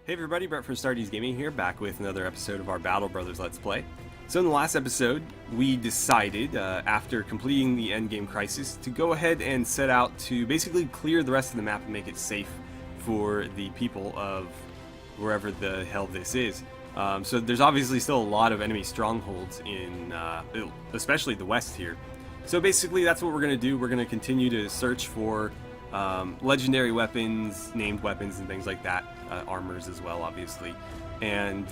Hey everybody, Brett from AstartesGaming here, back with another episode of our Battle Brothers Let's Play. So in the last episode, we decided, after completing the endgame crisis, to go ahead and set out to basically clear the rest of the map and make it safe for the people of wherever the hell this is. So there's obviously still a lot of enemy strongholds in, especially the west here. So basically that's what we're going to do. We're going to continue to search for legendary weapons, named weapons, and things like that. Armors as well, obviously. And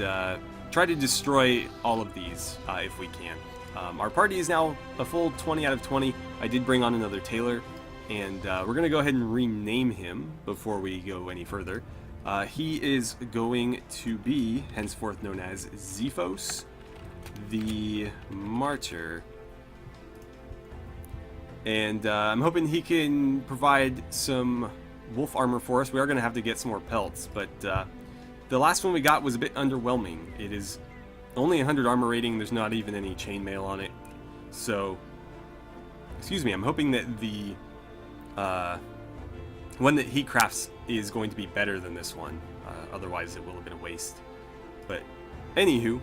try to destroy all of these if we can. Our party is now a full 20 out of 20. I did bring on another tailor, and we're going to go ahead and rename him before we go any further. He is going to be henceforth known as Zephos the Martyr. And I'm hoping he can provide some wolf armor for us. We are going to have to get some more pelts, but the last one we got was a bit underwhelming. It is only 100 armor rating. There's not even any chainmail on it. So, excuse me, I'm hoping that the one that he crafts is going to be better than this one. Otherwise, it will have been a waste. But, anywho,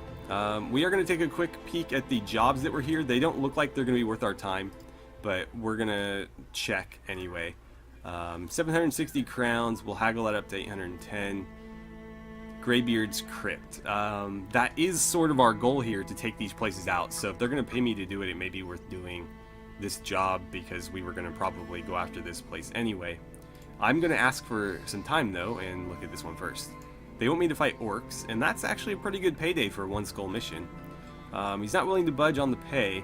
we are going to take a quick peek at the jobs that were here. They don't look like they're going to be worth our time, but we're going to check anyway. 760 crowns, we'll haggle that up to 810. Greybeard's Crypt. That is sort of our goal here, to take these places out. So if they're going to pay me to do it, it may be worth doing this job, because we were going to probably go after this place anyway. I'm going to ask for some time though, and look at this one first. They want me to fight orcs, and that's actually a pretty good payday for a one skull mission. He's not willing to budge on the pay.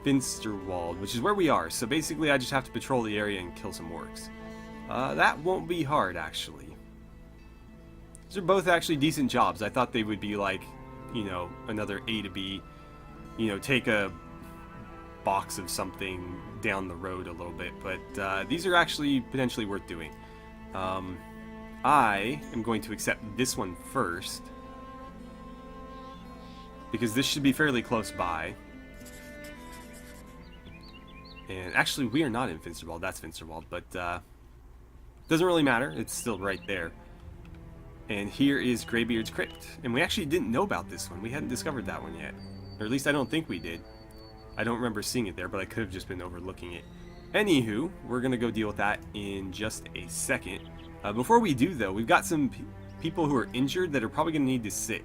Finsterwald, which is where we are, so basically I just have to patrol the area and kill some orcs. That won't be hard, actually. These are both actually decent jobs. I thought they would be like, you know, another A to B, you know, take a box of something down the road a little bit, but these are actually potentially worth doing. I am going to accept this one first, because this should be fairly close by. And actually, we are not in Finsterwald. That's Finsterwald, but doesn't really matter. It's still right there. And here is Greybeard's Crypt. And we actually didn't know about this one. We hadn't discovered that one yet. Or at least I don't think we did. I don't remember seeing it there, but I could have just been overlooking it. Anywho, we're going to go deal with that in just a second. Before we do, though, we've got some people who are injured that are probably going to need to sit.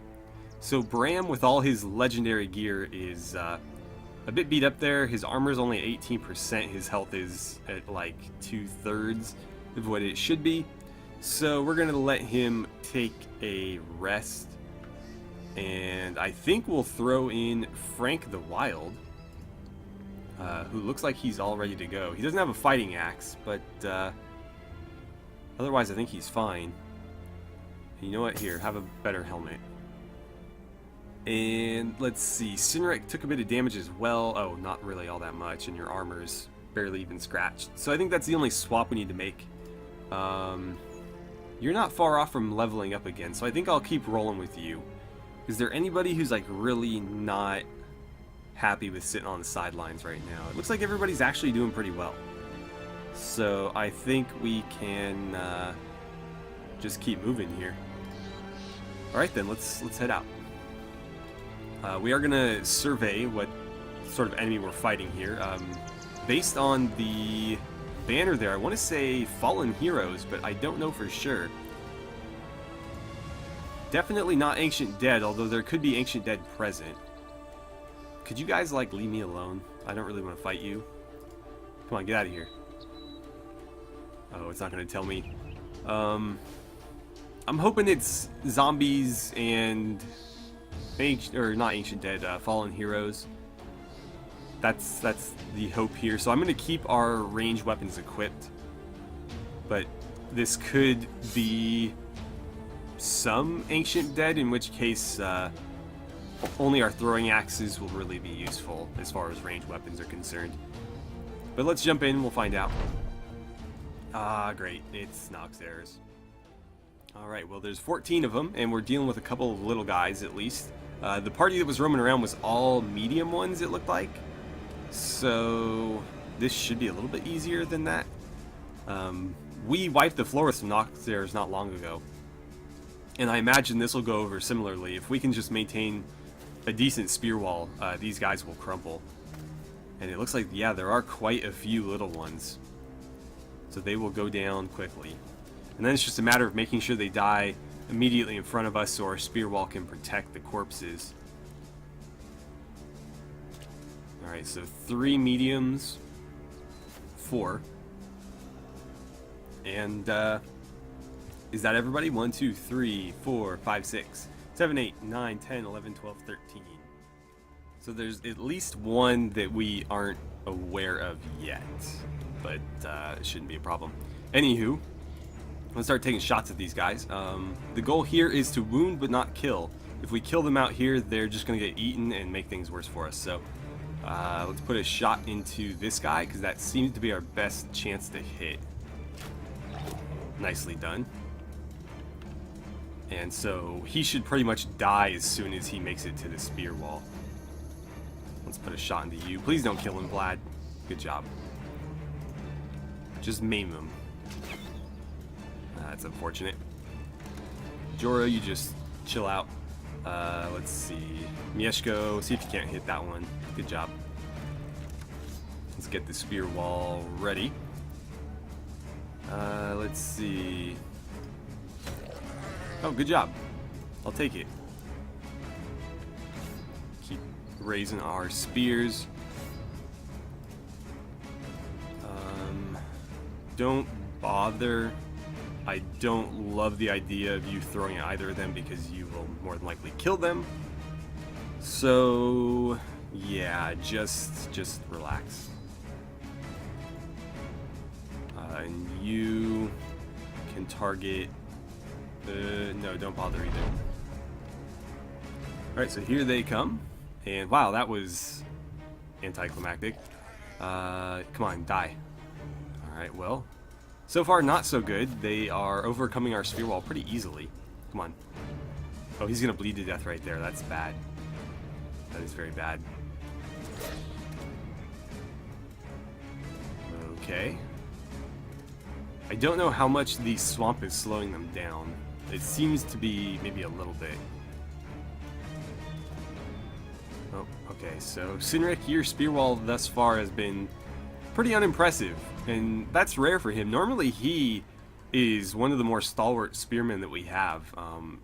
So Bram, with all his legendary gear, is a bit beat up there. His armor is only 18%. His health is at like 2/3 of what it should be. So we're going to let him take a rest. And I think we'll throw in Frank the Wild, who looks like he's all ready to go. He doesn't have a fighting axe, but otherwise I think he's fine. And you know what? Here, have a better helmet. And let's see, Sinrek took a bit of damage as well. Oh, not really all that much, and your armor's barely even scratched. So I think that's the only swap we need to make. You're not far off from leveling up again, so I think I'll keep rolling with you. Is there anybody who's like really not happy with sitting on the sidelines right now? It looks like everybody's actually doing pretty well. So I think we can just keep moving here. Alright then, let's head out. We are going to survey what sort of enemy we're fighting here. Based on the banner there, I want to say Fallen Heroes, but I don't know for sure. Definitely not Ancient Dead, although there could be Ancient Dead present. Could you guys, like, leave me alone? I don't really want to fight you. Come on, get out of here. Oh, it's not going to tell me. I'm hoping it's zombies and... not Ancient Dead, Fallen Heroes. That's the hope here. So I'm going to keep our ranged weapons equipped. But this could be some Ancient Dead, in which case only our throwing axes will really be useful as far as ranged weapons are concerned. But let's jump in and we'll find out. Ah, great. It's Noxaires. Alright, well there's 14 of them, and we're dealing with a couple of little guys at least. The party that was roaming around was all medium ones, it looked like. So this should be a little bit easier than that. We wiped the floor with some Noxaires not long ago. And I imagine this will go over similarly. If we can just maintain a decent spear wall, these guys will crumple. And it looks like, yeah, there are quite a few little ones. So they will go down quickly. And then it's just a matter of making sure they die immediately in front of us so our spear wall can protect the corpses. Alright, so 3 mediums, 4. And, is that everybody? 1, 2, 3, 4, 5, 6, 7, 8, 9, 10, 11, 12, 13. So there's at least one that we aren't aware of yet. But it shouldn't be a problem. Anywho, let's start taking shots at these guys. The goal here is to wound but not kill. If we kill them out here, they're just going to get eaten and make things worse for us. So let's put a shot into this guy because that seems to be our best chance to hit. Nicely done. And so he should pretty much die as soon as he makes it to the spear wall. Let's put a shot into you. Please don't kill him, Vlad. Good job. Just maim him. That's unfortunate. Jorah, you just chill out. Let's see. Mieszko, see if you can't hit that one. Good job. Let's get the spear wall ready. Let's see. Oh, good job. I'll take it. Keep raising our spears. Don't bother. I don't love the idea of you throwing at either of them because you will more than likely kill them. So, yeah, just relax. And you can target... no, don't bother either. Alright, so here they come. And wow, that was anticlimactic. Come on, die. Alright, well, so far not so good. They are overcoming our spear wall pretty easily. Come on. Oh, he's gonna bleed to death right there. That's bad. That is very bad. Okay. I don't know how much the swamp is slowing them down. It seems to be maybe a little bit. Oh, okay, so Sinric, your spear wall thus far has been pretty unimpressive, and that's rare for him. Normally he is one of the more stalwart spearmen that we have.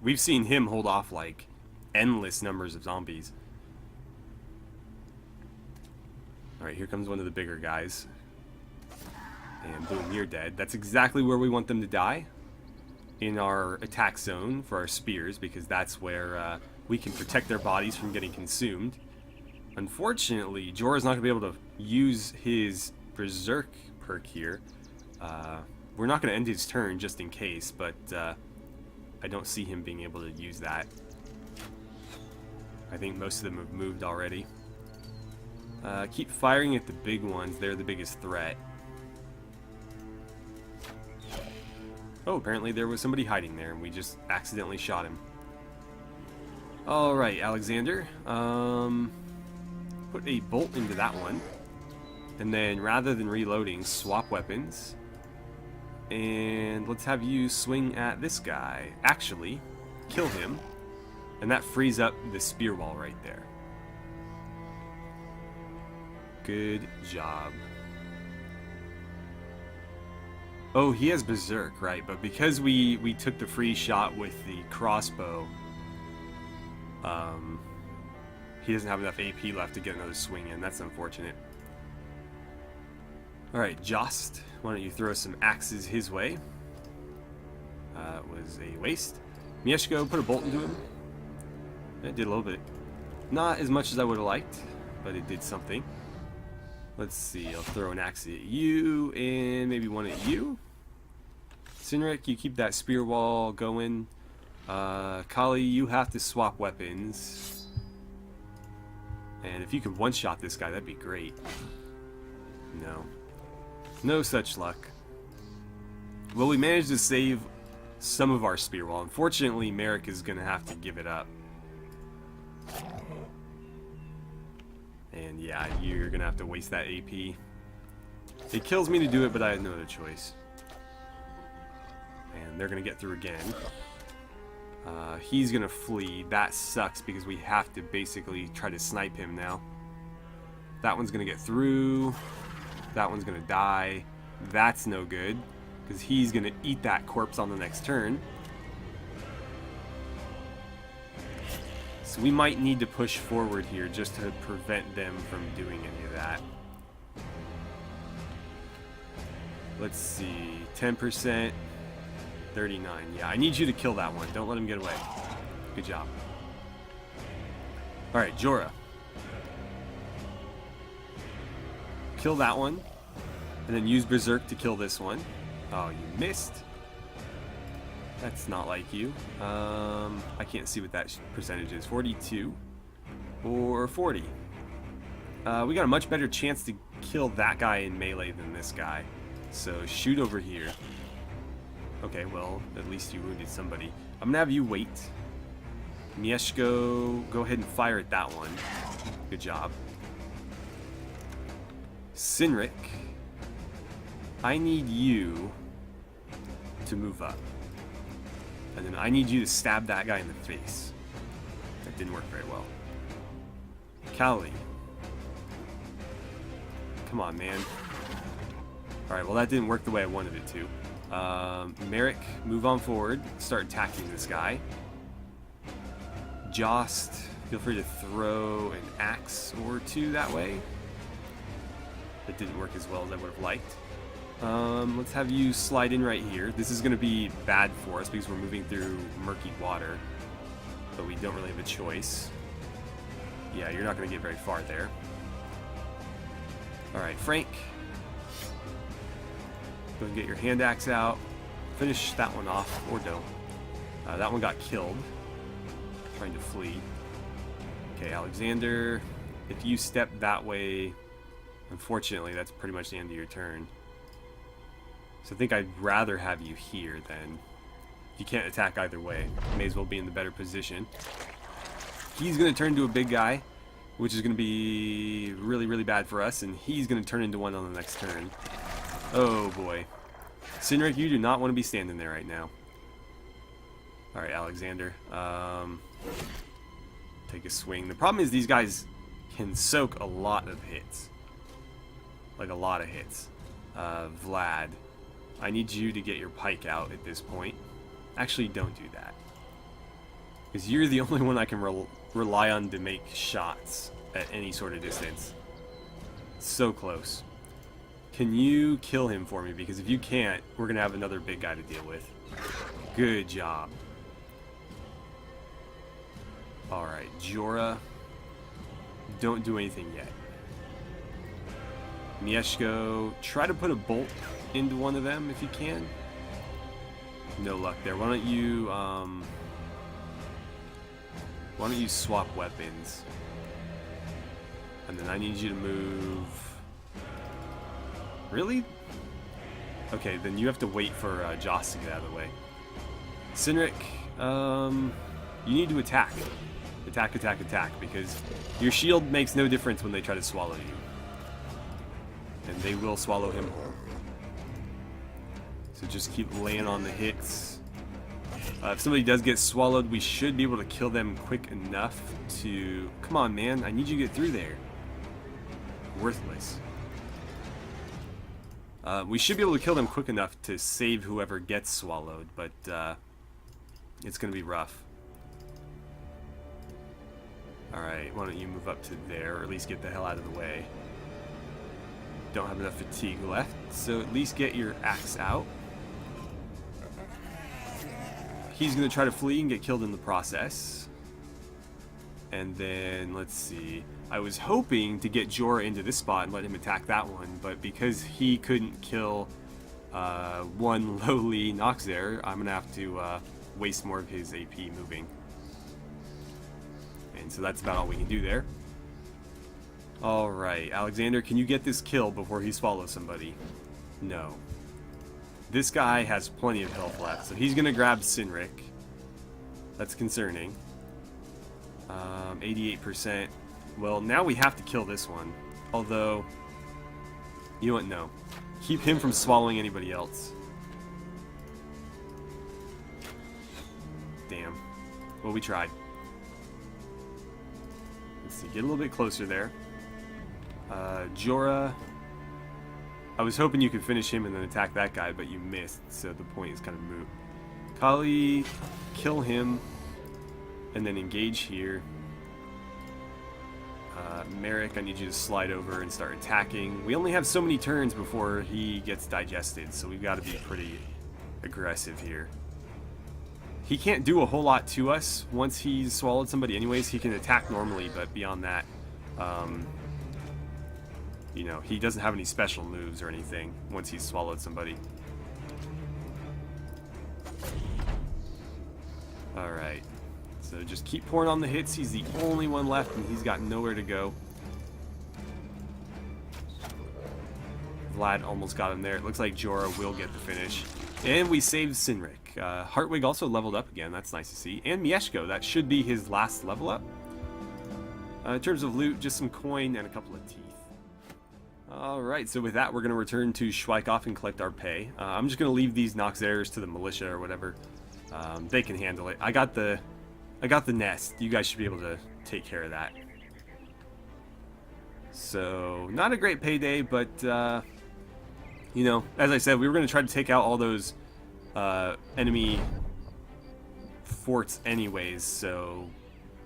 We've seen him hold off like endless numbers of zombies. Alright, here comes one of the bigger guys. And boom, you're dead. That's exactly where we want them to die. In our attack zone for our spears, because that's where we can protect their bodies from getting consumed. Unfortunately, Jorah's not going to be able to use his Berserk perk here. We're not going to end his turn just in case, but I don't see him being able to use that. I think most of them have moved already. Keep firing at the big ones. They're the biggest threat. Oh, apparently there was somebody hiding there, and we just accidentally shot him. Alright, Alexander. Put a bolt into that one. And then, rather than reloading, swap weapons. And let's have you swing at this guy. Actually, kill him. And that frees up the spear wall right there. Good job. Oh, he has Berserk, right? But because we took the free shot with the crossbow, he doesn't have enough AP left to get another swing in. That's unfortunate. Alright, Jost, why don't you throw some axes his way? It was a waste. Mieszko, put a bolt into him. It did a little bit. Not as much as I would have liked, but it did something. Let's see, I'll throw an axe at you, and maybe one at you. Sinric, you keep that spear wall going. Kali, you have to swap weapons. And if you could one-shot this guy, that'd be great. No. No such luck. Well, we managed to save some of our spear wall. Unfortunately, Merrick is going to have to give it up. And yeah, you're going to have to waste that AP. It kills me to do it, but I had no other choice. And they're going to get through again. He's gonna flee. That sucks because we have to basically try to snipe him now. That one's gonna get through. That one's gonna die. That's no good because he's gonna eat that corpse on the next turn. So we might need to push forward here just to prevent them from doing any of that. Let's see, 10%, 39. Yeah, I need you to kill that one. Don't let him get away. Good job. All right, Jorah. Kill that one, and then use Berserk to kill this one. Oh, you missed. That's not like you. I can't see what that percentage is. 42 or 40. We got a much better chance to kill that guy in melee than this guy. So shoot over here. Okay, well, at least you wounded somebody. I'm gonna have you wait. Mieszko, go ahead and fire at that one. Good job. Sinric, I need you to move up. And then I need you to stab that guy in the face. That didn't work very well. Cali. Come on, man. Alright, well that didn't work the way I wanted it to. Merrick, move on forward. Start attacking this guy. Jost, feel free to throw an axe or two that way. That didn't work as well as I would have liked. Let's have you slide in right here. This is going to be bad for us because we're moving through murky water. But we don't really have a choice. Yeah, you're not going to get very far there. Alright, Frank. Go and get your hand axe out. Finish that one off, or don't. That one got killed. Trying to flee. Okay, Alexander. If you step that way, unfortunately, that's pretty much the end of your turn. So I think I'd rather have you here then. You can't attack either way. May as well be in the better position. He's going to turn into a big guy, which is going to be really, really bad for us, and he's going to turn into one on the next turn. Oh boy. Sinric, you do not want to be standing there right now. Alright, Alexander. Take a swing. The problem is these guys can soak a lot of hits. Like a lot of hits. Vlad, I need you to get your pike out at this point. Actually, don't do that. Because you're the only one I can rely on to make shots at any sort of distance. So close. Can you kill him for me? Because if you can't, we're going to have another big guy to deal with. Good job. Alright, Jorah. Don't do anything yet. Mieszko, try to put a bolt into one of them if you can. No luck there. Why don't you swap weapons? And then I need you to move. Really? Okay, then you have to wait for Joss to get out of the way. Sinric, you need to attack. Attack, attack, attack, because your shield makes no difference when they try to swallow you. And they will swallow him whole. So just keep laying on the hits. If somebody does get swallowed, we should be able to kill them quick enough to... Come on, man. I need you to get through there. Worthless. We should be able to kill them quick enough to save whoever gets swallowed, but it's going to be rough. Alright, why don't you move up to there, or at least get the hell out of the way. Don't have enough fatigue left, so at least get your axe out. He's going to try to flee and get killed in the process. And then, let's see. I was hoping to get Jorah into this spot and let him attack that one, but because he couldn't kill one lowly Nox there, I'm going to have to waste more of his AP moving. And so that's about all we can do there. Alright, Alexander, can you get this kill before he swallows somebody? No. This guy has plenty of health left, so he's going to grab Sinric. That's concerning. 88%. Well, now we have to kill this one. Although, you know what? No. Keep him from swallowing anybody else. Damn. Well, we tried. Let's see, get a little bit closer there. Jorah. I was hoping you could finish him and then attack that guy, but you missed, so the point is kind of moot. Kali, kill him, and then engage here. Merrick, I need you to slide over and start attacking. We only have so many turns before he gets digested, so we've got to be pretty aggressive here. He can't do a whole lot to us once he's swallowed somebody anyways. He can attack normally, but beyond that, you know, he doesn't have any special moves or anything once he's swallowed somebody. Alright. So just keep pouring on the hits. He's the only one left, and he's got nowhere to go. Vlad almost got him there. It looks like Jorah will get the finish. And we saved Sinric. Hartwig also leveled up again. That's nice to see. And Mieshko. That should be his last level up. In terms of loot, just some coin and a couple of teeth. Alright, so with that, we're going to return to Schweikhoff and collect our pay. I'm just going to leave these Noxeras to the militia or whatever. They can handle it. I got the nest. You guys should be able to take care of that. So, not a great payday, but, you know, as I said, we were going to try to take out all those enemy forts anyways, so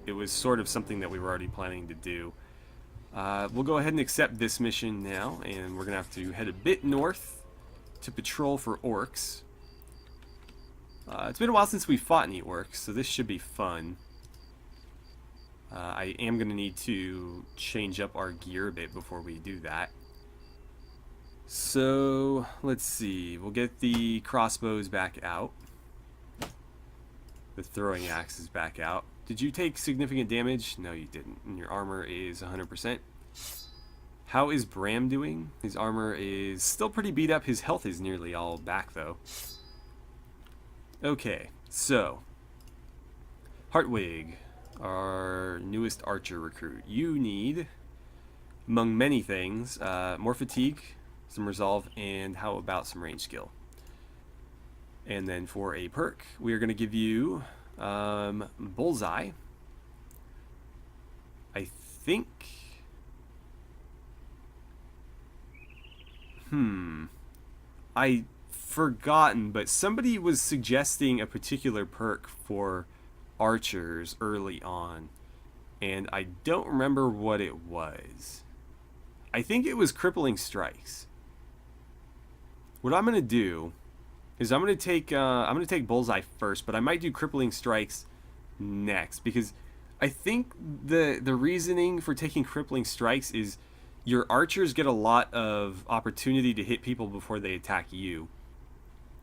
it was sort of something that we were already planning to do. We'll go ahead and accept this mission now, and we're going to have to head a bit north to patrol for orcs. It's been a while since we fought any orcs, so this should be fun. I am going to need to change up our gear a bit before we do that. So, let's see. We'll get the crossbows back out. The throwing axes back out. Did you take significant damage? No, you didn't. And your armor is 100%. How is Bram doing? His armor is still pretty beat up. His health is nearly all back, though. Okay, so Hartwig, our newest archer recruit. You need, among many things, more fatigue, some resolve, and how about some range skill? And then for a perk, we are going to give you bullseye. I think... I forgotten, but somebody was suggesting a particular perk for archers early on, and I don't remember what it was. I think it was crippling strikes. What I'm gonna do is I'm gonna take bullseye first, but I might do crippling strikes next, because I think the reasoning for taking crippling strikes is your archers get a lot of opportunity to hit people before they attack you.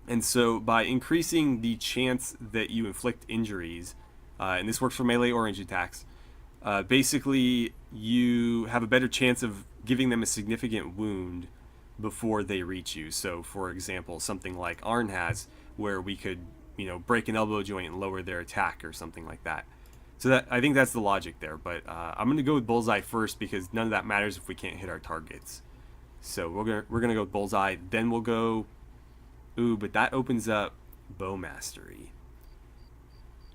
And so by increasing the chance that you inflict injuries, and this works for melee or ranged attacks, basically you have a better chance of giving them a significant wound before they reach you. So for example, something like Arn has, where we could, you know, break an elbow joint and lower their attack or something like that. So that, I think that's the logic there, but I'm going to go with bullseye first because none of that matters if we can't hit our targets. So we're gonna go with bullseye, then we'll go... Ooh, but that opens up bow mastery.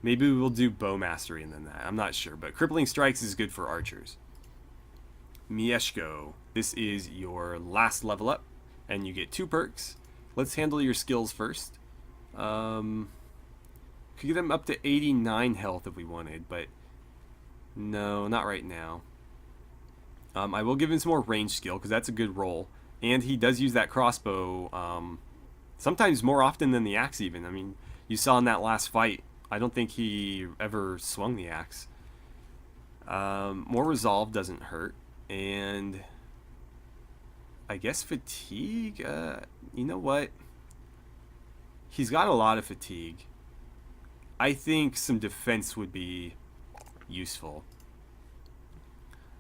Maybe we'll do bow mastery and then that. I'm not sure, but crippling strikes is good for archers. Mieshko, this is your last level up, and you get 2 perks. Let's handle your skills first. Could get them up to 89 health if we wanted, but no, not right now. I will give him some more range skill because that's a good roll, and he does use that crossbow sometimes more often than the axe even. I mean, you saw in that last fight, I don't think he ever swung the axe. More resolve doesn't hurt, and I guess fatigue, you know what? He's got a lot of fatigue. I think some defense would be useful.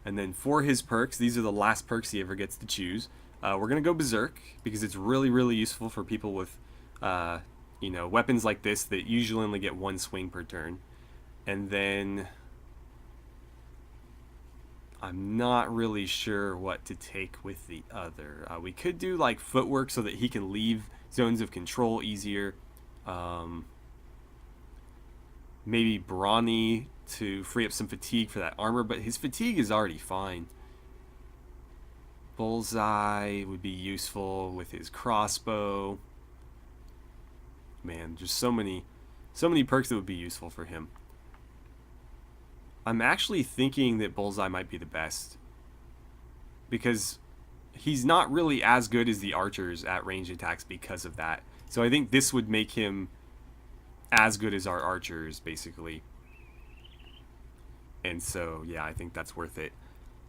And then for his perks, these are the last perks he ever gets to choose. We're going to go Berserk because it's really, really useful for people with, you know, weapons like this that usually only get 1 swing per turn. And then I'm not really sure what to take with the other. We could do like footwork so that he can leave zones of control easier. maybe Brawny to free up some fatigue for that armor, but his fatigue is already fine. Bullseye would be useful with his crossbow. Man, just so many perks that would be useful for him. I'm actually thinking that Bullseye might be the best, because he's not really as good as the archers at ranged attacks because of that. So I think this would make him as good as our archers, basically. And so, yeah, I think that's worth it.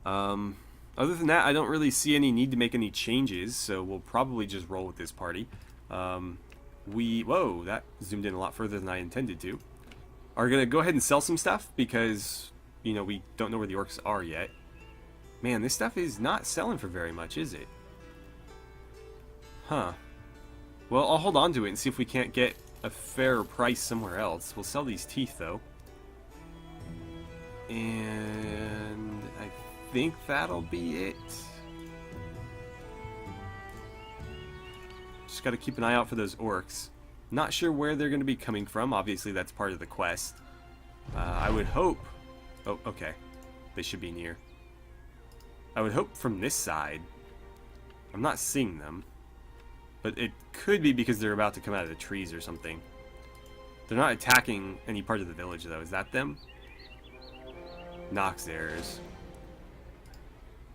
Other than that, I don't really see any need to make any changes, so we'll probably just roll with this party. Whoa, that zoomed in a lot further than I intended to. Are going to go ahead and sell some stuff because, you know, we don't know where the orcs are yet. Man, this stuff is not selling for very much, is it? Huh. Well, I'll hold on to it and see if we can't get a fairer price somewhere else. We'll sell these teeth, though. And I think that'll be it. Just got to keep an eye out for those orcs. Not sure where they're going to be coming from. Obviously, that's part of the quest. I would hope... Oh, okay. They should be near. I would hope from this side. I'm not seeing them. But it could be because they're about to come out of the trees or something. They're not attacking any part of the village, though. Is that them? Noxers.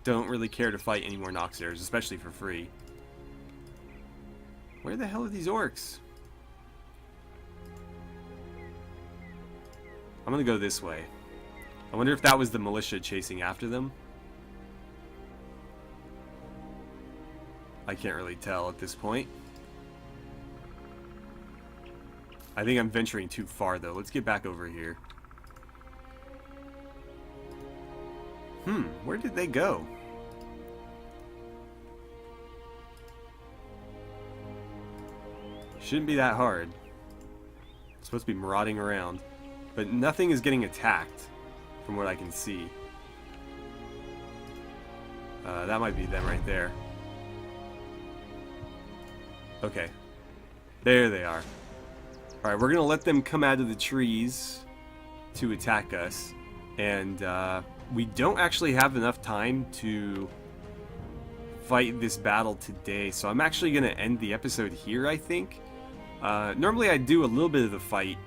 Don't really care to fight any more Noxers, especially for free. Where the hell are these orcs? I'm gonna go this way. I wonder if that was the militia chasing after them. I can't really tell at this point. I think I'm venturing too far, though. Let's get back over here. Where did they go? Shouldn't be that hard. It's supposed to be marauding around. But nothing is getting attacked, from what I can see. That might be them right there. Okay. There they are. Alright, we're going to let them come out of the trees to attack us. And we don't actually have enough time to fight this battle today. So I'm actually going to end the episode here, I think. Normally I do a little bit of the fight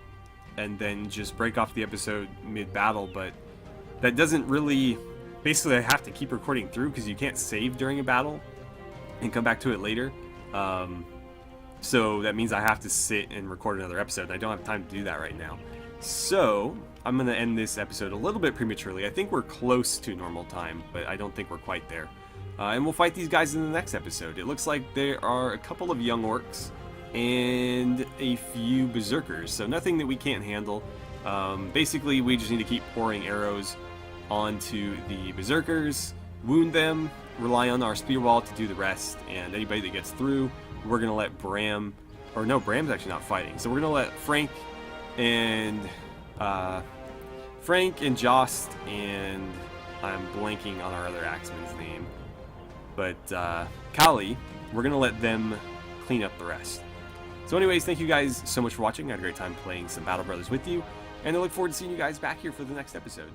and then just break off the episode mid-battle, but that doesn't really... Basically, I have to keep recording through because you can't save during a battle and come back to it later. So that means I have to sit and record another episode, and I don't have time to do that right now. So I'm going to end this episode a little bit prematurely. I think we're close to normal time, but I don't think we're quite there. And we'll fight these guys in the next episode. It looks like there are a couple of young orcs and a few berserkers, so nothing that we can't handle. Basically, we just need to keep pouring arrows onto the berserkers, wound them, rely on our spear wall to do the rest, and anybody that gets through, we're going to let Bram, or no, Bram's actually not fighting, so we're going to let Frank and Jost, and I'm blanking on our other axeman's name, but Kali, we're going to let them clean up the rest. So anyways, thank you guys so much for watching. I had a great time playing some Battle Brothers with you, and I look forward to seeing you guys back here for the next episode.